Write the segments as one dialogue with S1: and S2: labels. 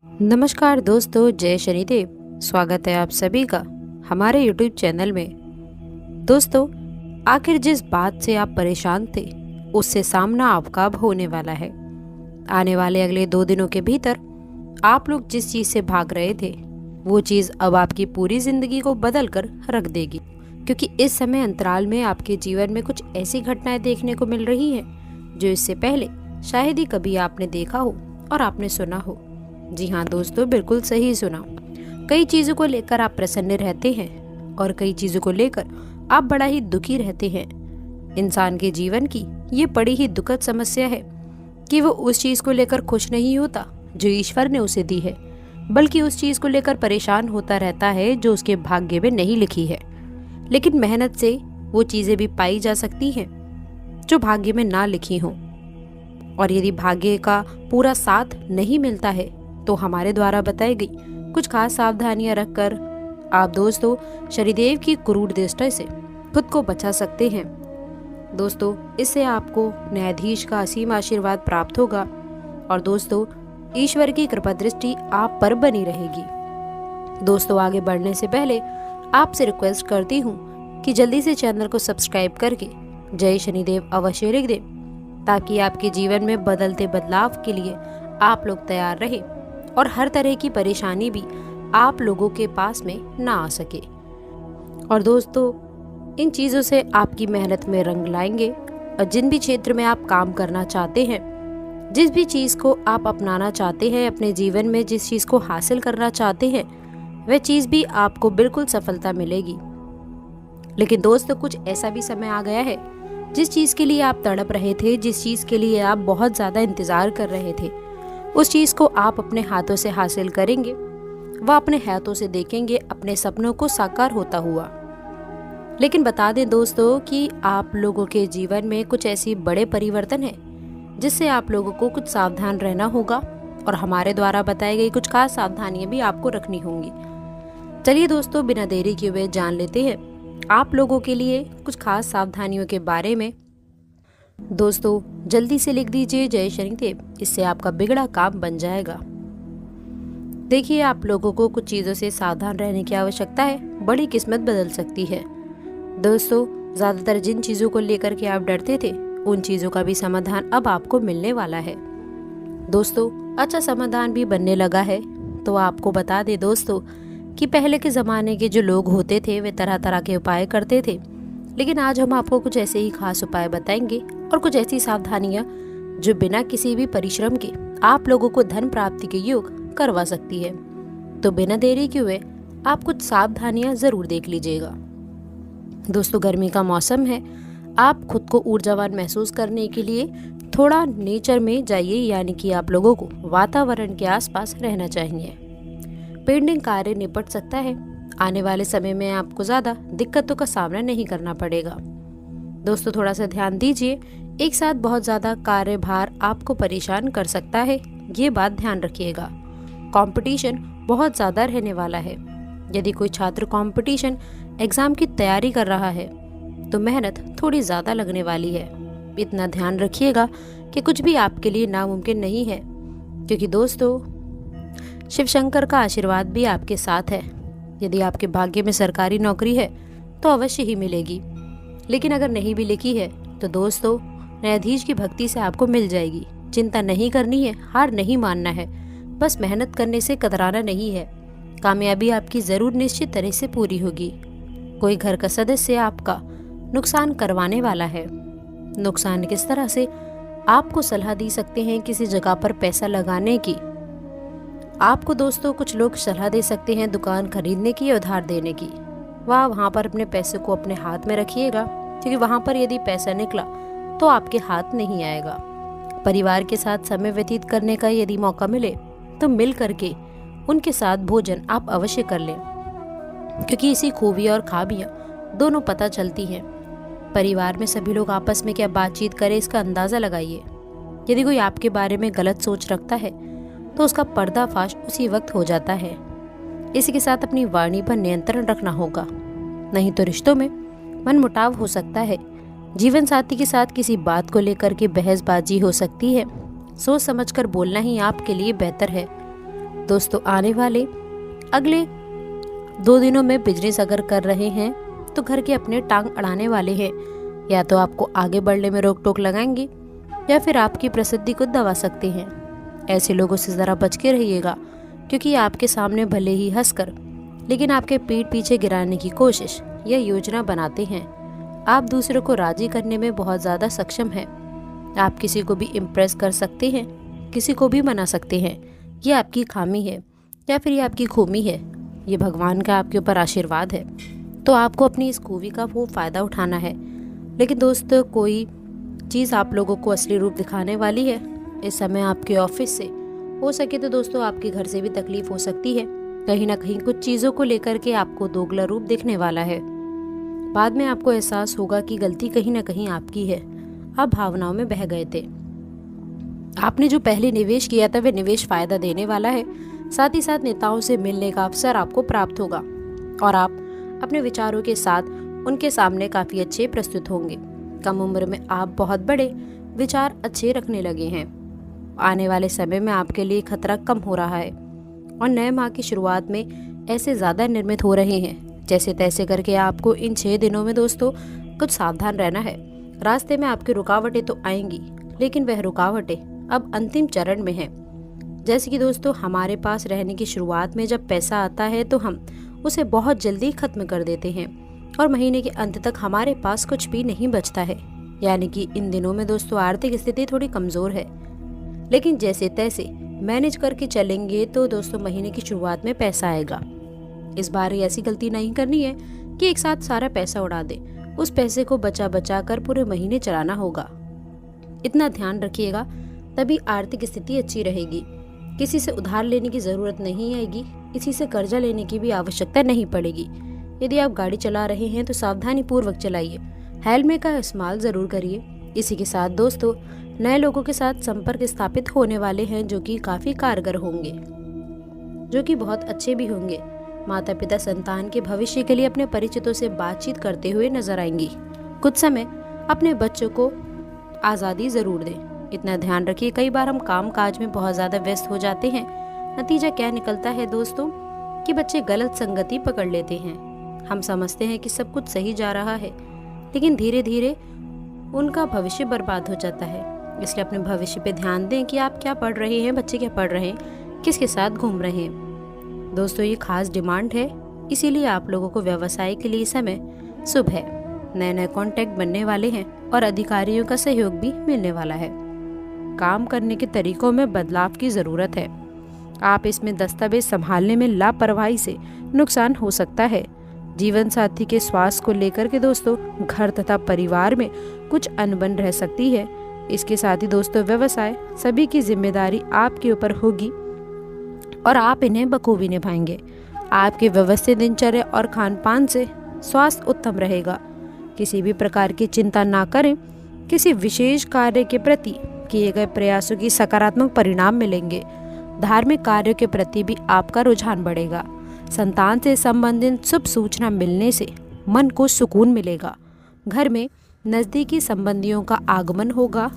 S1: नमस्कार दोस्तों, जय शनिदेव। स्वागत है आप सभी का हमारे YouTube चैनल में। दोस्तों, आखिर जिस बात से आप परेशान थे उससे सामना आपका अब होने वाला है। आने वाले अगले 2 दिनों के भीतर आप लोग जिस चीज़ से भाग रहे थे वो चीज़ अब आपकी पूरी जिंदगी को बदल कर रख देगी, क्योंकि इस समय अंतराल में आपके जीवन में कुछ ऐसी घटनाएं देखने को मिल रही हैं जो इससे पहले शायद ही कभी आपने देखा हो और आपने सुना हो। जी हाँ दोस्तों, बिल्कुल सही सुना। कई चीज़ों को लेकर आप प्रसन्न रहते हैं और कई चीज़ों को लेकर आप बड़ा ही दुखी रहते हैं। इंसान के जीवन की ये बड़ी ही दुखद समस्या है कि वो उस चीज़ को लेकर खुश नहीं होता जो ईश्वर ने उसे दी है, बल्कि उस चीज़ को लेकर परेशान होता रहता है जो उसके भाग्य में नहीं लिखी है। लेकिन मेहनत से वो चीज़ें भी पाई जा सकती हैं जो भाग्य में ना लिखी हों, और यदि भाग्य का पूरा साथ नहीं मिलता है तो हमारे द्वारा बताई गई कुछ खास सावधानियां रखकर आप दोस्तों शनिदेव की क्रूर दृष्टि से खुद को बचा सकते हैं। दोस्तों, इससे आपको न्यायाधीश का असीम आशीर्वाद प्राप्त होगा और दोस्तों ईश्वर की कृपा दृष्टि आप पर बनी रहेगी। दोस्तों, आगे बढ़ने से पहले आपसे रिक्वेस्ट करती हूँ कि जल्दी से चैनल को सब्सक्राइब करके जय शनिदेव अवश्य लिख दें, ताकि आपके जीवन में बदलते बदलाव के लिए आप लोग तैयार रहे और हर तरह की परेशानी भी आप लोगों के पास में ना आ सके। और दोस्तों, इन चीज़ों से आपकी मेहनत में रंग लाएंगे और जिन भी क्षेत्र में आप काम करना चाहते हैं, जिस भी चीज़ को आप अपनाना चाहते हैं अपने जीवन में, जिस चीज़ को हासिल करना चाहते हैं, वह चीज़ भी आपको बिल्कुल सफलता मिलेगी। लेकिन दोस्तों, कुछ ऐसा भी समय आ गया है जिस चीज़ के लिए आप तड़प रहे थे, जिस चीज़ के लिए आप बहुत ज़्यादा इंतज़ार कर रहे थे, उस चीज़ को आप अपने हाथों से हासिल करेंगे। वह अपने हाथों से देखेंगे अपने सपनों को साकार होता हुआ। लेकिन बता दें दोस्तों कि आप लोगों के जीवन में कुछ ऐसी बड़े परिवर्तन है जिससे आप लोगों को कुछ सावधान रहना होगा, और हमारे द्वारा बताई गई कुछ खास सावधानियां भी आपको रखनी होंगी। चलिए दोस्तों, बिना देरी किए हुए जान लेते हैं आप लोगों के लिए कुछ खास सावधानियों के बारे में। दोस्तों, जल्दी से लिख दीजिए जय शनिदेव, इससे आपका बिगड़ा काम बन जाएगा। देखिए, आप लोगों को कुछ चीज़ों से सावधान रहने की आवश्यकता है, बड़ी किस्मत बदल सकती है। दोस्तों, ज़्यादातर जिन चीज़ों को लेकर के आप डरते थे उन चीज़ों का भी समाधान अब आपको मिलने वाला है। दोस्तों, अच्छा समाधान भी बनने लगा है। तो आपको बता दें दोस्तों कि पहले के ज़माने के जो लोग होते थे वे तरह तरह के उपाय करते थे, लेकिन आज हम आपको कुछ ऐसे ही खास उपाय बताएंगे और कुछ ऐसी सावधानियां जो बिना किसी भी परिश्रम के आप लोगों को धन प्राप्ति के योग करवा सकती है। तो बिना देरी किए हुए आप कुछ सावधानियां जरूर देख लीजिएगा। दोस्तों, गर्मी का मौसम है, आप खुद को ऊर्जावान महसूस करने के लिए थोड़ा नेचर में जाइए, यानी कि आप लोगों को वातावरण के आसपास रहना चाहिए। पेंटिंग कार्य निपट सकता है। आने वाले समय में आपको ज़्यादा दिक्कतों का सामना नहीं करना पड़ेगा। दोस्तों, थोड़ा सा ध्यान दीजिए, एक साथ बहुत ज़्यादा कार्यभार आपको परेशान कर सकता है, ये बात ध्यान रखिएगा। कंपटीशन बहुत ज़्यादा रहने वाला है। यदि कोई छात्र कंपटीशन एग्ज़ाम की तैयारी कर रहा है तो मेहनत थोड़ी ज़्यादा लगने वाली है। इतना ध्यान रखिएगा कि कुछ भी आपके लिए नामुमकिन नहीं है, क्योंकि दोस्तों शिव शंकर का आशीर्वाद भी आपके साथ है। यदि आपके भाग्य में सरकारी नौकरी है तो अवश्य ही मिलेगी, लेकिन अगर नहीं भी लिखी है तो दोस्तों न्यायाधीश की भक्ति से आपको मिल जाएगी। चिंता नहीं करनी है, हार नहीं मानना है, बस मेहनत करने से कतराना नहीं है। कामयाबी आपकी ज़रूर निश्चित तरह से पूरी होगी। कोई घर का सदस्य आपका नुकसान करवाने वाला है। नुकसान किस तरह से, आपको सलाह दी सकते हैं किसी जगह पर पैसा लगाने की। आपको दोस्तों कुछ लोग सलाह दे सकते हैं दुकान खरीदने की या उधार देने की। वहाँ पर अपने पैसे को अपने हाथ में रखिएगा, क्योंकि वहाँ पर यदि पैसा निकला तो आपके हाथ नहीं आएगा। परिवार के साथ समय व्यतीत करने का यदि मौका मिले तो मिल करके उनके साथ भोजन आप अवश्य कर लें, क्योंकि इसी खूबियाँ और खाबियाँ दोनों पता चलती हैं। परिवार में सभी लोग आपस में क्या बातचीत करें इसका अंदाज़ा लगाइए। यदि कोई आपके बारे में गलत सोच रखता है तो उसका पर्दाफाश उसी वक्त हो जाता है। इसी के साथ अपनी वाणी पर नियंत्रण रखना होगा, नहीं तो रिश्तों में मनमुटाव हो सकता है। जीवन साथी के साथ किसी बात को लेकर के बहसबाजी हो सकती है। सोच समझकर बोलना ही आपके लिए बेहतर है। दोस्तों आने वाले अगले 2 दिनों में बिजनेस अगर कर रहे हैं तो घर के अपने टांग अड़ाने वाले हैं, या तो आपको आगे बढ़ने में रोक टोक लगाएंगे या फिर आपकी प्रसिद्धि को दबा सकते हैं। ऐसे लोगों से ज़रा बच के रहिएगा, क्योंकि आपके सामने भले ही हंसकर लेकिन आपके पीठ पीछे गिराने की कोशिश या योजना बनाते हैं। आप दूसरों को राजी करने में बहुत ज़्यादा सक्षम हैं। आप किसी को भी इम्प्रेस कर सकते हैं, किसी को भी मना सकते हैं। ये आपकी खामी है या फिर ये आपकी खूबी है, ये भगवान का आपके ऊपर आशीर्वाद है। तो आपको अपनी इस खूबी का वो फ़ायदा उठाना है। लेकिन दोस्तों कोई चीज़ आप लोगों को असली रूप दिखाने वाली है। इस समय आपके ऑफिस से हो सके तो दोस्तों आपके घर से भी तकलीफ हो सकती है। कहीं ना कहीं कुछ चीज़ों को लेकर के आपको दोगला रूप दिखने वाला है। बाद में आपको एहसास होगा कि गलती कहीं ना कहीं आपकी है। आप भावनाओं में बह गए थे। आपने जो पहले निवेश किया था वह निवेश फायदा देने वाला है। साथ ही साथ नेताओं से मिलने का अवसर आपको प्राप्त होगा और आप अपने विचारों के साथ उनके सामने काफ़ी अच्छे प्रस्तुत होंगे। कम उम्र में आप बहुत बड़े विचार अच्छे रखने लगे हैं। आने वाले समय में आपके लिए खतरा कम हो रहा है और नए माह की शुरुआत में ऐसे ज़्यादा निर्मित हो रहे हैं। जैसे तैसे करके आपको इन 6 दिनों में दोस्तों कुछ सावधान रहना है। रास्ते में आपकी रुकावटें तो आएंगी, लेकिन वह रुकावटें अब अंतिम चरण में हैं। जैसे कि दोस्तों हमारे पास रहने की शुरुआत में जब पैसा आता है तो हम उसे बहुत जल्दी खत्म कर देते हैं और महीने के अंत तक हमारे पास कुछ भी नहीं बचता है। यानी कि इन दिनों में दोस्तों आर्थिक स्थिति थोड़ी कमज़ोर है, लेकिन जैसे तैसे मैनेज करके चलेंगे तो दोस्तों महीने की शुरुआत में पैसा आएगा। इस बार ऐसी गलती नहीं करनी है कि एक साथ सारा पैसा उड़ा दे। उस पैसे को बचा बचा कर पूरे महीने चलाना होगा। इतना ध्यान रखिएगा, तभी आर्थिक स्थिति अच्छी रहेगी। किसी से उधार लेने की ज़रूरत नहीं आएगी, किसी से कर्जा लेने की भी आवश्यकता नहीं पड़ेगी। यदि आप गाड़ी चला रहे हैं तो सावधानी पूर्वक चलाइए। हेलमेट का इस्तेमाल ज़रूर करिए। इसी के साथ दोस्तों नए लोगों के साथ संपर्क स्थापित होने वाले हैं जो कि काफ़ी कारगर होंगे, जो कि बहुत अच्छे भी होंगे। माता पिता संतान के भविष्य के लिए अपने परिचितों से बातचीत करते हुए नजर आएंगी। कुछ समय अपने बच्चों को आज़ादी ज़रूर दें। इतना ध्यान रखिए, कई बार हम काम काज में बहुत ज़्यादा व्यस्त हो जाते हैं। नतीजा क्या निकलता है दोस्तों कि बच्चे गलत संगति पकड़ लेते हैं। हम समझते हैं कि सब कुछ सही जा रहा है, लेकिन धीरे धीरे उनका भविष्य बर्बाद हो जाता है। इसलिए अपने भविष्य पे ध्यान दें कि आप क्या पढ़ रहे हैं, बच्चे क्या पढ़ रहे हैं, किसके साथ घूम रहे हैं। दोस्तों ये खास डिमांड है, इसीलिए आप लोगों को व्यवसाय के लिए समय शुभ है। नए नए कॉन्टैक्ट बनने वाले हैं और अधिकारियों का सहयोग भी मिलने वाला है। काम करने के तरीकों में बदलाव की ज़रूरत है। आप इसमें दस्तावेज संभालने में लापरवाही से नुकसान हो सकता है। जीवन साथी के स्वास्थ्य को लेकर के दोस्तों घर तथा परिवार में कुछ अनबन रह सकती है। इसके साथ ही दोस्तों व्यवसाय सभी की जिम्मेदारी आपके ऊपर होगी और आप इन्हें बखूबी निभाएंगे। आपके व्यवस्थित दिनचर्या और खान पान से स्वास्थ्य उत्तम रहेगा। किसी भी प्रकार की चिंता ना करें। किसी विशेष कार्य के प्रति किए गए प्रयासों की सकारात्मक परिणाम मिलेंगे। धार्मिक कार्यों के प्रति भी आपका रुझान बढ़ेगा। संतान से संबंधित शुभ सूचना मिलने से मन को सुकून मिलेगा। घर में नज़दीकी संबंधियों का आगमन होगा।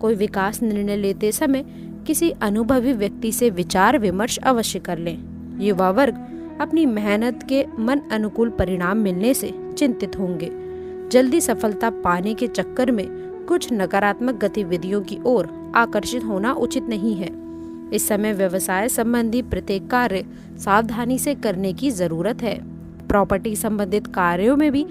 S1: कोई विकास निर्णय लेते समय किसी अनुभवी व्यक्ति से विचार विमर्श अवश्य कर लें। युवा वर्ग अपनी मेहनत के मन अनुकूल परिणाम मिलने से चिंतित होंगे। जल्दी सफलता पाने के चक्कर में कुछ नकारात्मक गतिविधियों की ओर आकर्षित होना उचित नहीं है। इस समय व्यवसाय संबंधी प्रत्येक कार्य सावधानी से करने की जरूरत है। प्रॉपर्टी संबंधित कार्यों में भी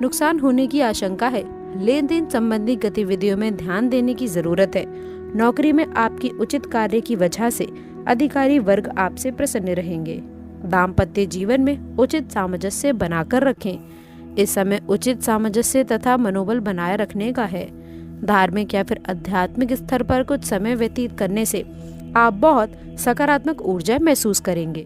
S1: नुकसान होने की आशंका है। लेन देन संबंधी गतिविधियों में ध्यान देने की जरूरत है। नौकरी में आपकी उचित कार्य की वजह से अधिकारी वर्ग आपसे प्रसन्न रहेंगे। दाम्पत्य जीवन में उचित सामंजस्य बनाकर रखें। इस समय उचित सामंजस्य तथा मनोबल बनाए रखने का है। धार्मिक या फिर आध्यात्मिक स्तर पर कुछ समय व्यतीत करने से आप बहुत सकारात्मक ऊर्जा महसूस करेंगे।